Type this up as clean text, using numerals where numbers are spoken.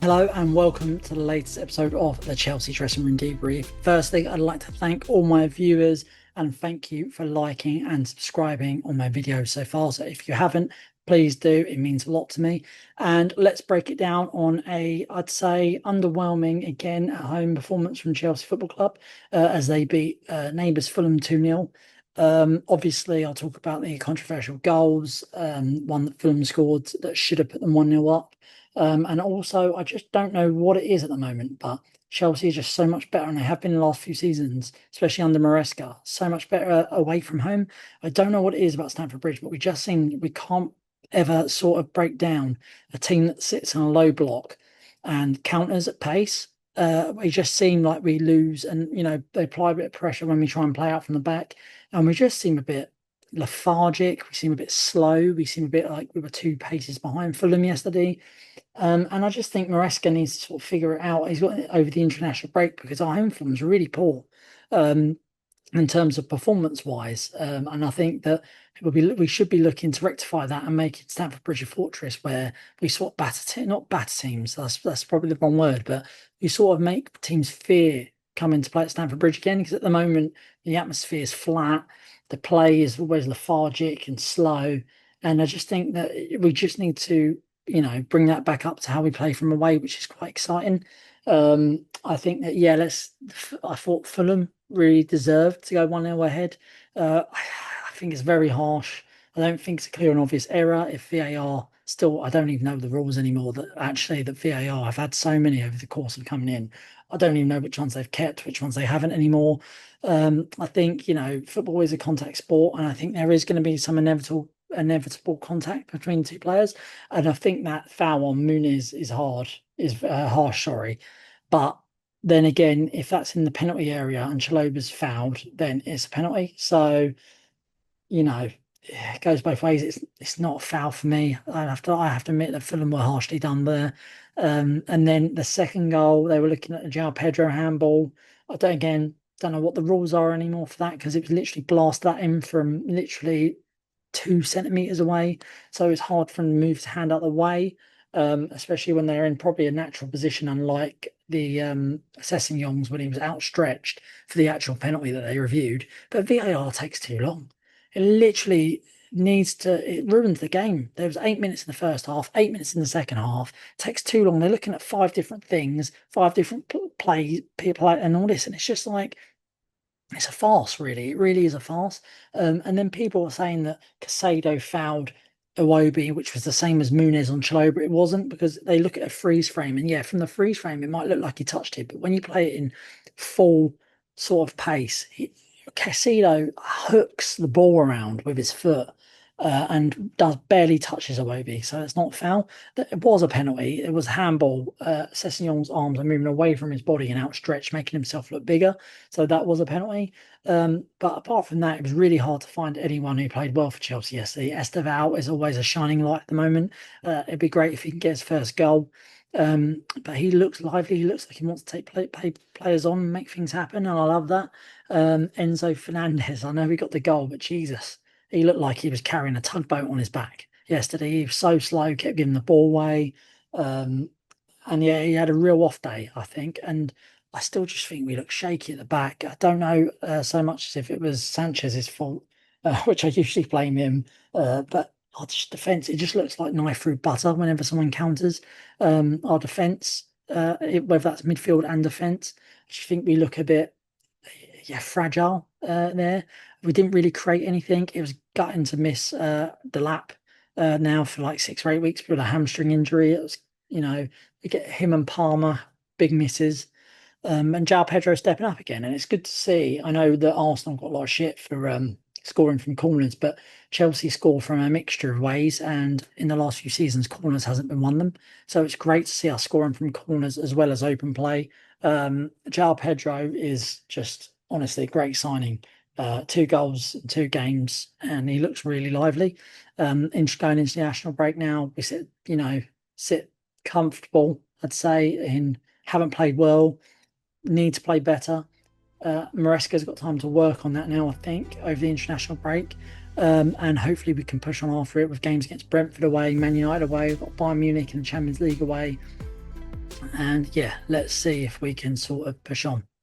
Hello and welcome to the latest episode of the Chelsea Dressing Room Debrief. Firstly, I'd like to thank all my viewers and thank you for liking and subscribing on my videos so far. So if you haven't, please do. It means a lot to me. And let's break it down on I'd say, underwhelming again at home performance from Chelsea Football Club as they beat neighbours Fulham 2-0. Obviously, I'll talk about the controversial goals, one that Fulham scored that should have put them 1-0 up. And also, I just don't know what it is at the moment, but Chelsea is just so much better, and they have been in the last few seasons, especially under Maresca, so much better away from home. I don't know what it is about Stamford Bridge, but we just seem we can't ever sort of break down a team that sits in a low block and counters at pace. We just seem like we lose, and they apply a bit of pressure when we try and play out from the back, and we just seem a bit lethargic. We seem a bit slow. We seem a bit like we were 2 paces behind Fulham yesterday. And I just think Maresca needs to sort of figure it out. He's got it over the international break because our home form is really poor in terms of performance wise. And I think that we should be looking to rectify that and make it Stamford Bridge a fortress where we sort of not batter teams. That's probably the wrong word, but we sort of make teams fear coming to play at Stamford Bridge again. Because at the moment the atmosphere is flat, the play is always lethargic and slow, and I just think that we just need to bring that back up to how we play from away, which is quite exciting. I think that, I thought Fulham really deserved to go 1-0 ahead. I think it's very harsh. I don't think it's a clear and obvious error. If VAR still, I don't even know the rules anymore that VAR, I've had so many over the course of coming in. I don't even know which ones they've kept, which ones they haven't anymore. I think, football is a contact sport, and I think there is going to be some inevitable contact between two players. And I think that foul on Muniz is harsh, sorry. But then again, if that's in the penalty area and Chaloba's fouled, then it's a penalty. So, it goes both ways. It's not a foul for me. I have to admit that Fulham were harshly done there. And then the second goal, they were looking at the João Pedro handball. Don't know what the rules are anymore for that, because it was literally blasted at him from literally 2 centimeters away. So it's hard for them to move his hand out the way, especially when they're in probably a natural position, unlike the assessing Youngs when he was outstretched for the actual penalty that they reviewed. But VAR takes too long. It literally it ruins the game. There was 8 minutes in the first half, 8 minutes in the second half. It takes too long. They're looking at 5 different things, 5 different plays, people, and all this, and it's just like, it's a farce, really. It really is a farce. And then people are saying that Casado fouled Iwobi, which was the same as Muniz on Chaloba. It wasn't, because they look at a freeze frame, and from the freeze frame, it might look like he touched it, but when you play it in full sort of pace, Casado hooks the ball around with his foot. And does barely touches Iwobi, so it's not foul. It was a penalty. It was handball. Sessegnon's arms are moving away from his body and outstretched, making himself look bigger. So that was a penalty. But apart from that, it was really hard to find anyone who played well for Chelsea yesterday. Esteval is always a shining light at the moment. It'd be great if he can get his first goal. But he looks lively. He looks like he wants to take players on and make things happen, and I love that. Enzo Fernandez, I know he got the goal, but Jesus, he looked like he was carrying a tugboat on his back yesterday. He was so slow, kept giving the ball away. And yeah, he had a real off day, I think. And I still just think we look shaky at the back. I don't know so much as if it was Sanchez's fault, which I usually blame him. But our defence, it just looks like knife through butter whenever someone counters. Our defence, whether that's midfield and defence, I just think we look a bit fragile there. We didn't really create anything. It was gutting to miss the lap now for like 6 or 8 weeks with a hamstring injury. It was, we get him and Palmer, big misses. And João Pedro stepping up again, and it's good to see. I know that Arsenal got a lot of shit for scoring from corners, but Chelsea score from a mixture of ways, and in the last few seasons, corners hasn't been one of them. So it's great to see us scoring from corners as well as open play. João Pedro is just honestly a great signing. 2 goals in 2 games, and he looks really lively. Going into the national break now, we sit comfortable, I'd say, and haven't played well, need to play better. Maresca's got time to work on that now, I think, over the international break. And hopefully we can push on after it with games against Brentford away, Man United away, we've got Bayern Munich in the Champions League away. And yeah, let's see if we can sort of push on.